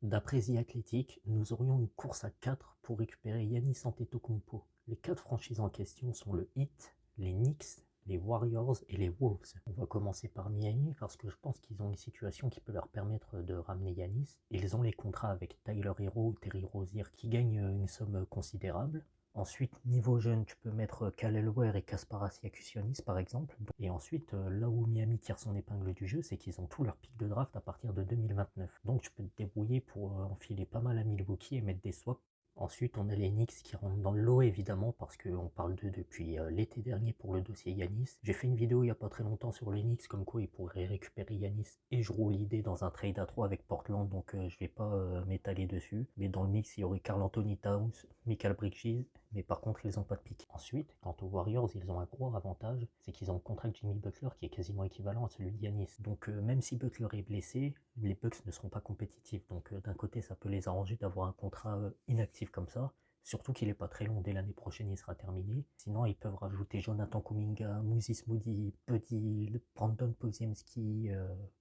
D'après The Athletic, nous aurions une course à 4 pour récupérer Giannis Antetokounmpo. Les 4 franchises en question sont le Heat, les Knicks, les Warriors et les Wolves. On va commencer par Miami parce que je pense qu'ils ont une situation qui peut leur permettre de ramener Giannis. Ils ont les contrats avec Tyler Hero ou Terry Rozier qui gagnent une somme considérable. Ensuite, niveau jeune, tu peux mettre Khalil Ware et Kasparas Yakusyonis par exemple. Et ensuite, là où Miami tire son épingle du jeu, c'est qu'ils ont tous leurs pics de draft à partir de 2029. Donc tu peux te débrouiller pour enfiler pas mal à Milwaukee et mettre des swaps. Ensuite, on a les Knicks qui rentrent dans le lot évidemment parce qu'on parle d'eux depuis l'été dernier pour le dossier Yanis. J'ai fait une vidéo il n'y a pas très longtemps sur les Knicks comme quoi ils pourraient récupérer Yanis et je roule l'idée dans un trade à 3 avec Portland donc je vais pas m'étaler dessus. Mais dans le mix, il y aurait Karl Anthony Towns, Michael Bridges, mais par contre ils n'ont pas de pick. Ensuite, quant aux Warriors, ils ont un gros avantage, c'est qu'ils ont le contrat de Jimmy Butler qui est quasiment équivalent à celui de Giannis. Donc même si Butler est blessé, les Bucks ne seront pas compétitifs. Donc d'un côté, ça peut les arranger d'avoir un contrat inactif comme ça. Surtout qu'il n'est pas très long, dès l'année prochaine il sera terminé. Sinon, ils peuvent rajouter Jonathan Kuminga, Moses Moody, Buddy, Brandon Podziemski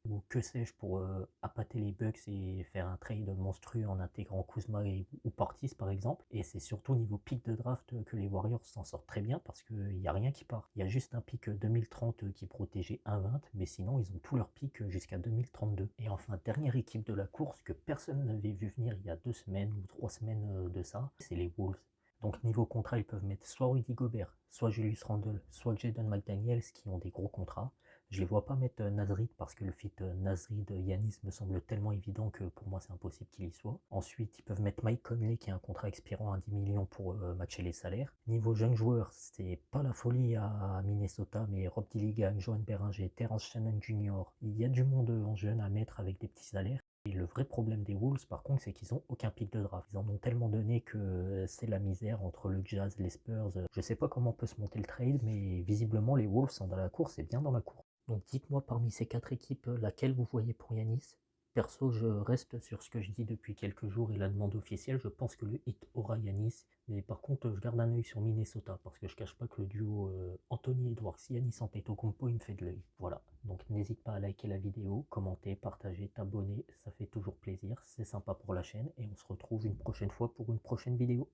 ou que sais-je pour appâter les Bucks et faire un trade monstrueux en intégrant Kuzma ou Portis par exemple. Et c'est surtout au niveau pick de draft que les Warriors s'en sortent très bien parce qu'il n'y a rien qui part. Il y a juste un pick 2030 qui protégeait 1,20, mais sinon ils ont tous leurs picks jusqu'à 2032. Et enfin, dernière équipe de la course que personne n'avait vu venir il y a 2 semaines ou 3 semaines de ça, c'est les Wolves. Donc niveau contrat, ils peuvent mettre soit Rudy Gobert, soit Julius Randle, soit Jaden McDaniels qui ont des gros contrats. Je les vois pas mettre Nasrid parce que le fit Nasrid-Yanis me semble tellement évident que pour moi c'est impossible qu'il y soit. Ensuite, ils peuvent mettre Mike Conley qui a un contrat expirant à 10 millions pour matcher les salaires. Niveau jeunes joueurs, c'est pas la folie à Minnesota, mais Rob Dillingham, Johan Beringer, Terrence Shannon Jr. Il y a du monde en jeune à mettre avec des petits salaires. Et le vrai problème des Wolves, par contre, c'est qu'ils n'ont aucun pic de draft. Ils en ont tellement donné que c'est la misère entre le Jazz, les Spurs. Je sais pas comment peut se monter le trade, mais visiblement, les Wolves sont dans la course et bien dans la course. Donc dites-moi parmi ces 4 équipes, laquelle vous voyez pour Yanis. Perso, je reste sur ce que je dis depuis quelques jours et la demande officielle. Je pense que le hit aura Yanis. Mais par contre, je garde un œil sur Minnesota parce que je cache pas que le duo Anthony Edwards, Yanis Antetokounmpo, il me fait de l'œil. Voilà. Donc n'hésite pas à liker la vidéo, commenter, partager, t'abonner. Ça fait toujours plaisir. C'est sympa pour la chaîne. Et on se retrouve une prochaine fois pour une prochaine vidéo.